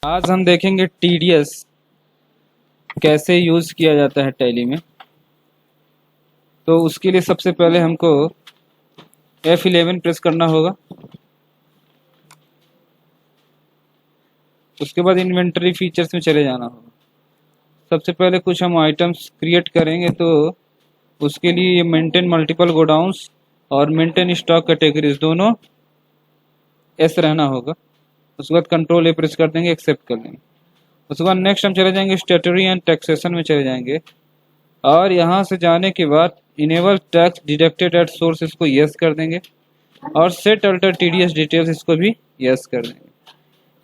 आज हम देखेंगे टीडीएस कैसे यूज किया जाता है टैली में। तो उसके लिए सबसे पहले हमको F11 प्रेस करना होगा। उसके बाद इन्वेंटरी फीचर्स में चले जाना होगा। सबसे पहले कुछ हम आइटम्स क्रिएट करेंगे, तो उसके लिए ये मेंटेन मल्टीपल गोडाउंस और मेंटेन स्टॉक कैटेगरीज दोनों एस रहना होगा। उसके बाद कंट्रोल ए प्रेस कर देंगे, एक्सेप्ट कर लेंगे। उसके बाद नेक्स्ट हम चले जाएंगे स्टैट्यूटरी एंड टैक्सेशन में चले जाएंगे, और यहाँ से जाने के बाद enable tax deducted at source इसको यस कर देंगे, और सेट अल्टर टीडीएस डिटेल्स इसको भी यस कर देंगे।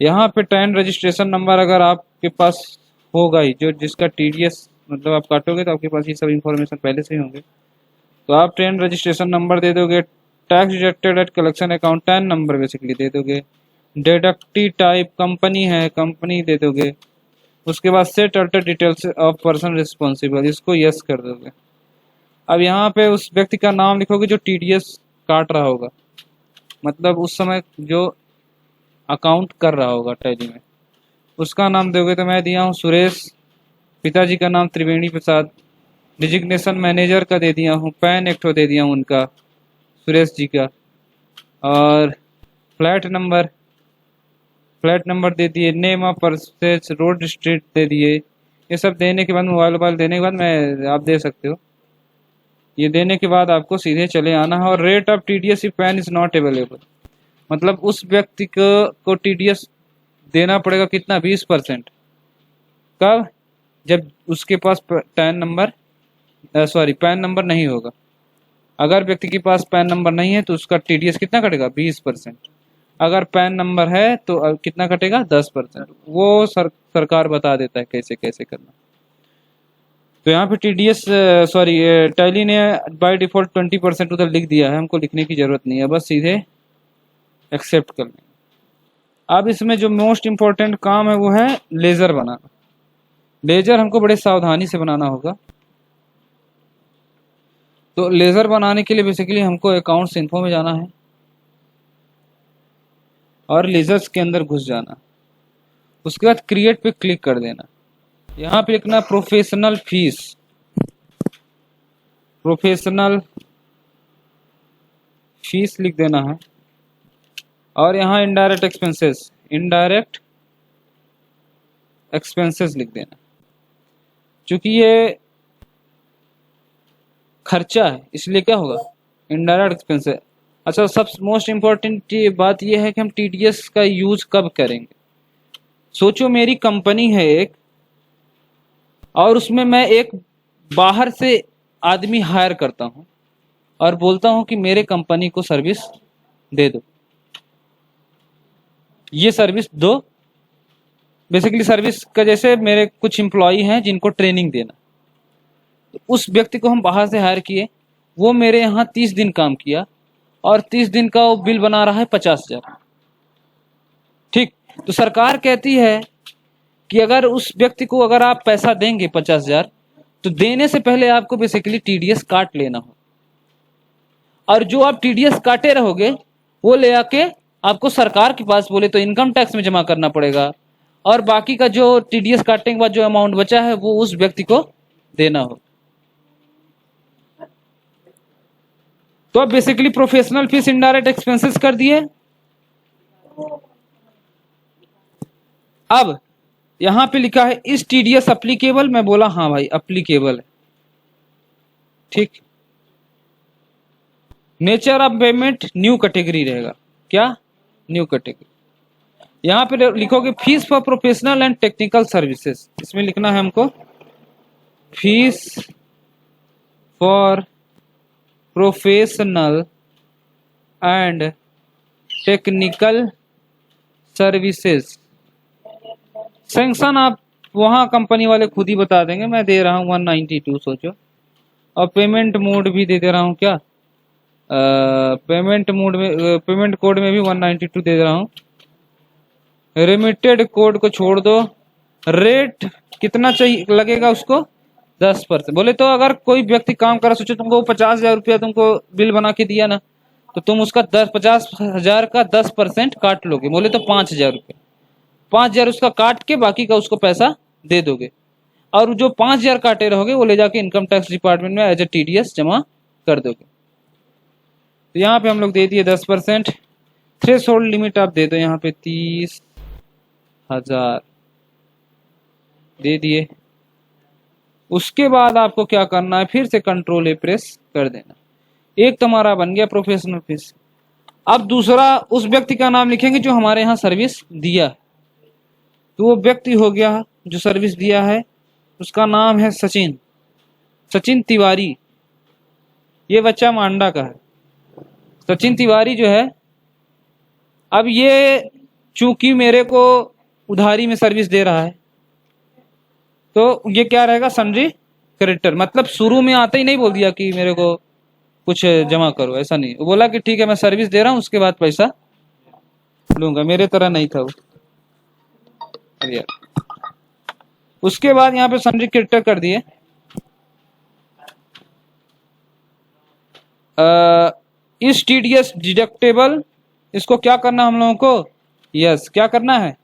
यहाँ पे ट्रेन रजिस्ट्रेशन नंबर अगर आपके पास होगा ही, जो जिसका टीडीएस मतलब आप काटोगे तो आपके पास ये सब इन्फॉर्मेशन पहले से ही होंगे, तो आप ट्रेन रजिस्ट्रेशन नंबर दे दोगे। Tax deducted at collection account tan number basically they दोगे। डिडक्टी टाइप कंपनी है, कंपनी दे दोगे। उसके बाद set alter details of person responsible, इसको यस कर दोगे। अब यहाँ पे उस व्यक्ति का नाम लिखोगे जो टीडीएस काट रहा होगा, मतलब उस समय जो अकाउंट कर रहा होगा टैली में, उसका नाम दोगे। तो मैं दिया हूँ सुरेश, पिताजी का नाम त्रिवेणी प्रसाद, डिजिग्नेशन मैनेजर का दे दिया हूँ, पैन एक ठो दे दिया हूँ उनका सुरेश जी का, और फ्लैट नंबर दे दिए, name of purchase road street दे दिए। ये सब देने के बाद मोबाइल देने के बाद मैं आप दे सकते हो। ये देने के बाद आपको सीधे चले आना है, और rate of TDS if pan is not available, मतलब उस व्यक्ति को टीडीएस देना पड़ेगा कितना, 20%। कब? जब उसके पास पैन नंबर नहीं होगा। अगर व्यक्ति के पास पैन नंबर नहीं है तो उसका टीडीएस कितना कटेगा, 20%। अगर पैन नंबर है तो कितना कटेगा, 10%। वो सरकार बता देता है कैसे कैसे करना। तो यहाँ पे टीडीएस टैली ने बाय डिफॉल्ट 20% उधर लिख दिया है, हमको लिखने की जरूरत नहीं है, बस सीधे एक्सेप्ट कर लेंगे। अब इसमें जो मोस्ट इम्पोर्टेंट काम है वो है लेजर बनाना। लेजर हमको बड़े सावधानी से बनाना होगा। तो लेजर बनाने के लिए बेसिकली हमको अकाउंट्स इन्फो में जाना है और लेजर्स के अंदर घुस जाना। उसके बाद क्रिएट पे क्लिक कर देना। यहाँ पे लिखना प्रोफेशनल फीस लिख देना है, और यहाँ इनडायरेक्ट एक्सपेंसेस लिख देना। चूंकि ये खर्चा है इसलिए क्या होगा, इनडायरेक्ट एक्सपेंसेस। अच्छा, सब मोस्ट इम्पोर्टेंट बात यह है कि हम टीडीएस का यूज कब करेंगे। सोचो मेरी कंपनी है एक, और उसमें मैं एक बाहर से आदमी हायर करता हूं और बोलता हूं कि मेरे कंपनी को सर्विस दे दो, ये सर्विस दो। बेसिकली सर्विस का जैसे मेरे कुछ एम्प्लॉई हैं जिनको ट्रेनिंग देना, तो उस व्यक्ति को हम बाहर से हायर किए, वो मेरे यहाँ 30 दिन काम किया, और 30 दिन का वो बिल बना रहा है 50,000। ठीक, तो सरकार कहती है कि अगर उस व्यक्ति को अगर आप पैसा देंगे 50,000, तो देने से पहले आपको बेसिकली टीडीएस काट लेना हो, और जो आप टीडीएस काटे रहोगे वो ले आके आपको सरकार के पास बोले तो इनकम टैक्स में जमा करना पड़ेगा, और बाकी का जो टीडीएस काटने के बाद जो अमाउंट बचा है वो उस व्यक्ति को देना हो। तो अब basically professional fees indirect expenses कर दिए। अब यहां पे लिखा है इस टीडीएस अप्लीकेबल, मैं बोला हाँ भाई अप्लीकेबल है। ठीक, nature of payment new category रहेगा। क्या? New category. यहां पे लिखोगे fees for professional and technical services, इसमें लिखना है हमको fees for professional and technical services. Sanction आप वहां कंपनी वाले खुद ही बता देंगे, मैं दे रहा हूं 192 सोचो, और पेमेंट मोड भी दे रहा हूं। क्या पेमेंट कोड में भी 192 दे रहा हूं। रिमिटेड कोड को छोड़ दो। रेट कितना चाहिए लगेगा उसको, 10%। बोले तो अगर कोई व्यक्ति काम कर रहा, सोचो तुमको 50,000 रुपया तुमको बिल बना के दिया ना, तो तुम उसका 50,000 का 10% काट लोगे, बोले तो 5,000 रुपये। 5,000 उसका काट के बाकी का उसको पैसा दे दोगे, और जो 5,000 काटे रहोगे वो ले जाके इनकम टैक्स डिपार्टमेंट में एज ए TDS जमा कर दोगे। तो यहाँ पे हम लोग दे दिए 10%। थ्रेश होल्ड लिमिट आप दे दो यहाँ पे 30,000 दे दिए। उसके बाद आपको क्या करना है, फिर से कंट्रोल ए प्रेस कर देना। एक तुम्हारा बन गया प्रोफेशनल फीस। अब दूसरा उस व्यक्ति का नाम लिखेंगे जो हमारे यहाँ सर्विस दिया। तो वो व्यक्ति हो गया जो सर्विस दिया है, उसका नाम है सचिन तिवारी। ये बच्चा मांडा का है, सचिन तिवारी जो है। अब ये चूंकि मेरे को उधारी में सर्विस दे रहा है, तो ये क्या रहेगा, सन्ड्री क्रेडिटर। मतलब शुरू में आते ही नहीं बोल दिया कि मेरे को कुछ जमा करो, ऐसा नहीं। वो बोला कि ठीक है मैं सर्विस दे रहा हूँ, उसके बाद पैसा लूंगा। मेरे तरह नहीं था वो। उसके बाद यहाँ पे सन्ड्री क्रेडिटर कर दिए। इस TDS डिडक्टेबल, इसको क्या करना हम लोगों को, यस क्या करना है,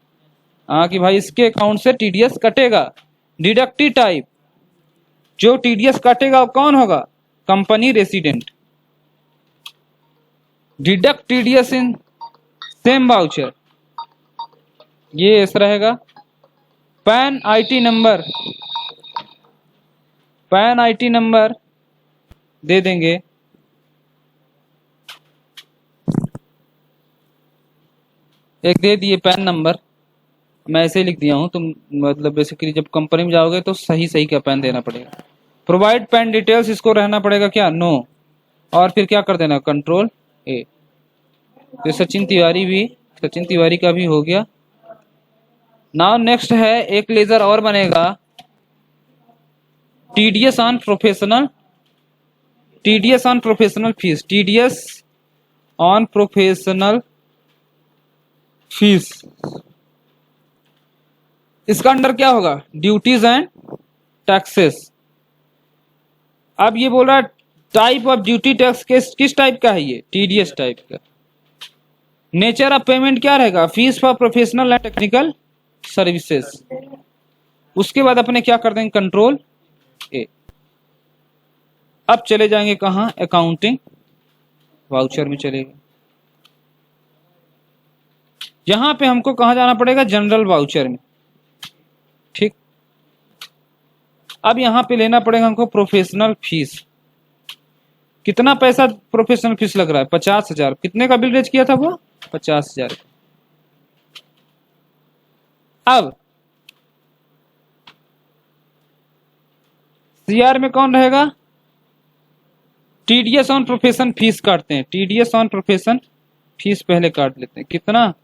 हाँ कि भाई इसके अकाउंट से TDS कटेगा। डिडक्टिव टाइप, जो TDS कटेगा वो कौन होगा, company resident. Deduct TDS in same voucher, ये ऐसा रहेगा। पैन IT नंबर दे देंगे। एक दे दिए पैन नंबर, मैं ऐसे ही लिख दिया हूँ। तुम मतलब बेसिकली जब कंपनी में जाओगे तो सही का पैन देना पड़ेगा। प्रोवाइड पैन डिटेल्स, इसको रहना पड़ेगा क्या, नो। और फिर क्या कर देना, कंट्रोल ए। तो सचिन तिवारी का भी हो गया। नाउ नेक्स्ट है एक लेजर और बनेगा, TDS on professional fees. TDS on professional fees, इसका अंडर क्या होगा, ड्यूटीज एंड टैक्सेस। अब ये बोल रहा है टाइप ऑफ ड्यूटी टैक्स किस टाइप का है, ये TDS टाइप का। नेचर ऑफ पेमेंट क्या रहेगा, fees for professional and technical services. उसके बाद अपने क्या कर देंगे, कंट्रोल ए। अब चले जाएंगे कहां, अकाउंटिंग वाउचर में चलेगा। यहां पे हमको कहां जाना पड़ेगा, जनरल वाउचर में, ठीक। अब यहां पे लेना पड़ेगा हमको प्रोफेशनल फीस। कितना पैसा प्रोफेशनल फीस लग रहा है, 50,000। कितने का बिल रेज किया था वो, 50,000। अब CR में कौन रहेगा, TDS ऑन प्रोफेशन फीस काटते हैं। TDS ऑन प्रोफेशन फीस पहले काट लेते हैं, कितना,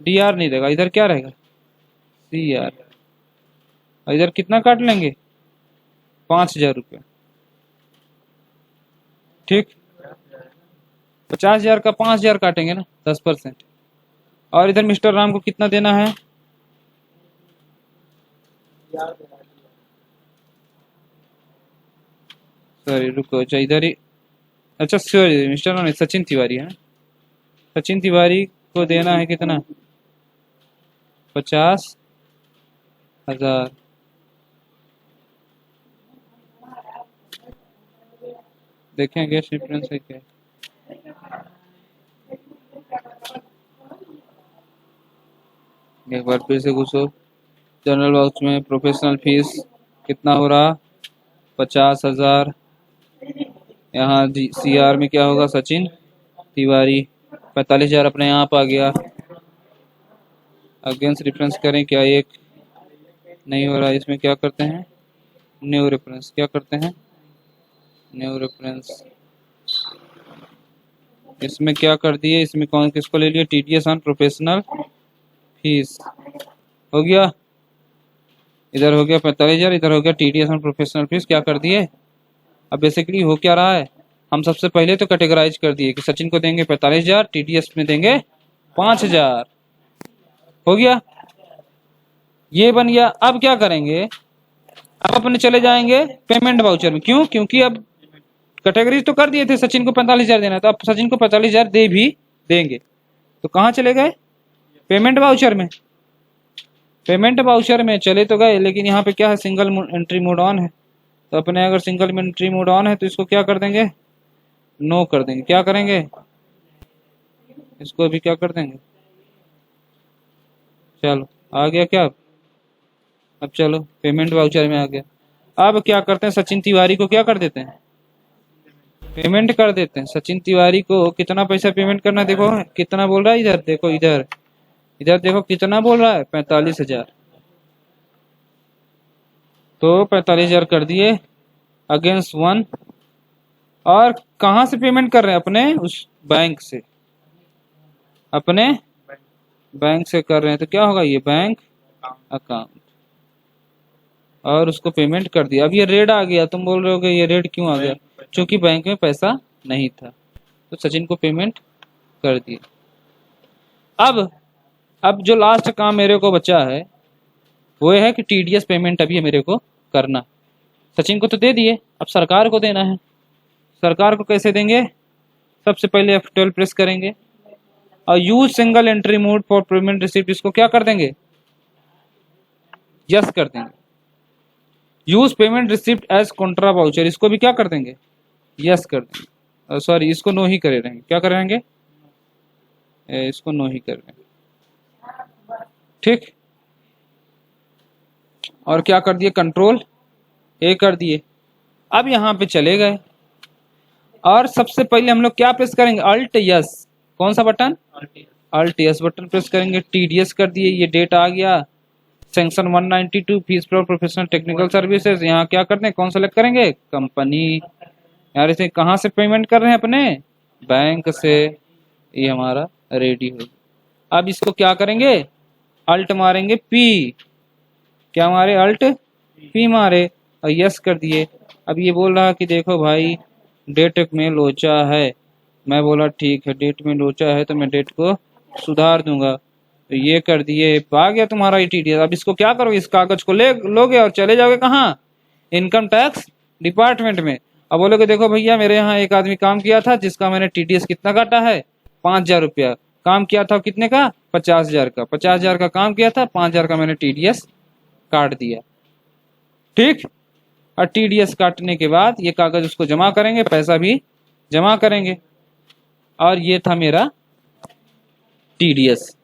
DR नहीं रहेगा, इधर क्या रहेगा, CR। और इधर कितना काट लेंगे, 5,000 रुपये, ठीक। 50,000 का 5,000 काटेंगे ना, 10%। और इधर मिस्टर राम को कितना देना है, सॉरी रुको, अच्छा इधर ही, अच्छा सॉरी मिस्टर राम सचिन तिवारी है। सचिन तिवारी को देना है कितना, 50,000। देखें गैस डिफरेंस है क्या, एक बार फिर से घुसो जनरल बॉक्स में। प्रोफेशनल फीस कितना हो रहा, 50,000। यहाँ CR में क्या होगा, सचिन तिवारी 45,000 अपने आप आ गया। अगेंस्ट रेफरेंस करें, क्या एक नहीं हो रहा, इसमें क्या करते हैं, न्यू रेफरेंस। क्या करते हैं, न्यू रेफरेंस। इसमें क्या कर दिए, इसमें कौन किसको ले लिया, TDS ऑन प्रोफेशनल फीस हो गया। इधर हो गया 45,000, इधर हो गया TDS ऑन प्रोफेशनल फीस। क्या कर दिए, अब बेसिकली हो क्या रहा है, हम सबसे पहले तो कैटेगराइज कर दिए कि सचिन को देंगे 45,000, TDS में देंगे 5,000, हो गया, ये बन गया। अब क्या करेंगे, अब अपने चले जाएंगे पेमेंट वाउचर में। क्यों, क्योंकि अब कैटेगरीज तो कर दिए थे, सचिन को 45,000 देना, तो अब सचिन को 45,000 दे भी देंगे। तो कहाँ चले गए, पेमेंट वाउचर में, पेमेंट वाउचर में चले तो गए, लेकिन यहाँ पे क्या है, सिंगल एंट्री मोड ऑन है। तो अपने अगर सिंगल एंट्री मोड ऑन है तो इसको क्या कर देंगे, नो कर देंगे। क्या करेंगे, इसको भी क्या कर देंगे। चलो आ गया क्या, अब चलो पेमेंट वाउचर में आ गया। अब क्या करते हैं, सचिन तिवारी को क्या कर देते हैं, पेमेंट कर देते हैं। सचिन तिवारी को कितना पैसा पेमेंट करना है, देखो कितना बोल रहा है, इधर देखो, इधर इधर देखो कितना बोल रहा है, 45,000। तो 45,000 कर दिए अगेंस्ट 1। और कहाँ से पेमेंट कर रहे हैं, अपने उस बैंक से, अपने बैंक से कर रहे हैं। तो क्या होगा, ये बैंक अकाउंट, और उसको पेमेंट कर दिया। अब ये रेड आ गया, तुम बोल रहे हो ये रेड क्यों आ गया, क्योंकि बैंक में पैसा नहीं था। तो सचिन को पेमेंट कर दिया। अब जो लास्ट काम मेरे को बचा है वो है कि टीडीएस पेमेंट अभी मेरे को करना। सचिन को तो दे दिए, अब सरकार को देना है। सरकार को कैसे देंगे, सबसे पहले F12 प्रेस करेंगे और use single entry mode for payment receipt, इसको क्या कर देंगे, यस कर देंगे। Use payment receipt as contra voucher, इसको भी क्या कर देंगे, यस कर देंगे। सॉरी, इसको नो ही करे रहेंगे, क्या कर रहेंगे, इसको नो ही कर रहेंगे, ठीक। और क्या कर दिए, कंट्रोल ए कर दिए। अब यहाँ पे चले गए और सबसे पहले हम लोग क्या प्रेस करेंगे, अल्ट यस, कौन सा button, alt yes button press करेंगे। टीडीएस कर दिए, ये डेट आ गया, section 192 fees for professional technical services. यहाँ क्या करते हैं, कौन सेलेक्ट करेंगे, कंपनी। यार इसे कहाँ से पेमेंट कर रहे हैं, अपने बैंक से। ये हमारा रेडी हो। अब इसको क्या करेंगे, अल्ट मारेंगे पी, क्या मारे, अल्ट पी मारे और यस कर दिए। अब ये बोल रहा कि देखो भाई डेट में लोचा है। मैं बोला ठीक है, डेट में लोचा है तो मैं डेट को सुधार दूंगा। तो ये कर दिए, आ गया तुम्हारा टीडीएस। अब इसको क्या करोगे, इस कागज को ले लोगे और चले जाओगे कहाँ, इनकम टैक्स डिपार्टमेंट में। अब बोलोगे देखो भैया मेरे यहाँ एक आदमी काम किया था जिसका मैंने टीडीएस कितना काटा है, 5,000 रुपया काम किया था, कितने का, 50,000 का। 50,000 का काम किया था, 5,000 का मैंने टीडीएस काट दिया, ठीक। और टीडीएस काटने के बाद ये कागज उसको जमा करेंगे, पैसा भी जमा करेंगे। और ये था मेरा टीडीएस।